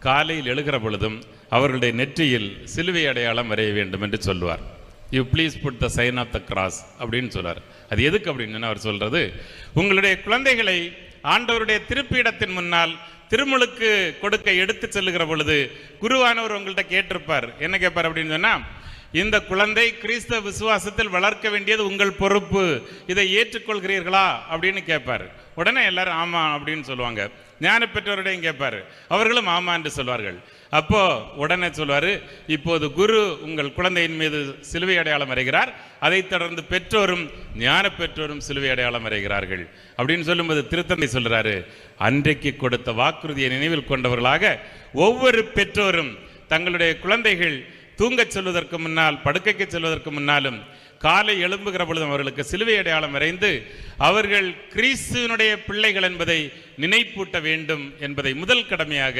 காலையில் எழுகிற பொழுதும் அவர்களுடைய நெற்றியில் சிலுவை அடையாளம் வரைய வேண்டும் என்று சொல்லுவார். You please put the sign of the cross அப்படின்னு சொல்வார். அது எதுக்கு அப்படின்னு அவர் சொல்றது, உங்களுடைய குழந்தைகளை ஆண்டவருடைய திருப்பீடத்தின் முன்னால் திருமுழுக்கு கொடுக்க எடுத்து செல்லுகிற பொழுது குருவானவர் உங்கள்கிட்ட கேட்டிருப்பார். என்ன கேட்பார் அப்படின்னு சொன்னா, இந்த குழந்தை கிறிஸ்தவ விசுவாசத்தில் வளர்க்க வேண்டியது உங்கள் பொறுப்பு, இதை ஏற்றுக்கொள்கிறீர்களா அப்படின்னு கேட்பார். உடனே எல்லாரும் ஆமா அப்படின்னு சொல்லுவாங்க. ஞான பெற்றோரிடையும் கேட்பார், அவர்களும் ஆமா என்று சொல்வார்கள். அப்போ உடனே சொல்வாரு, இப்போது குரு உங்கள் குழந்தையின் மீது சிலுவை அடையாளம் வரைகிறார், அதைத் தொடர்ந்து பெற்றோரும் ஞான பெற்றோரும் சிலுவை அடையாளம் வரைகிறார்கள் அப்படின்னு சொல்லும்போது திருத்தந்தை சொல்றாரு, அன்றைக்கு கொடுத்த வாக்குறுதியை நினைவில் கொண்டவர்களாக ஒவ்வொரு பெற்றோரும் தங்களுடைய குழந்தைகள் தூங்கச் செல்வதற்கு முன்னால், படுக்கைக்கு செல்வதற்கு முன்னாலும், காலை எழும்புகிற பொழுதும் அவர்களுக்கு சிலுவை அடையாளம் வரைந்து அவர்கள் கிறிஸ்துவினுடைய பிள்ளைகள் என்பதை நினைப்பூட்ட வேண்டும் என்பதை முதல் கடமையாக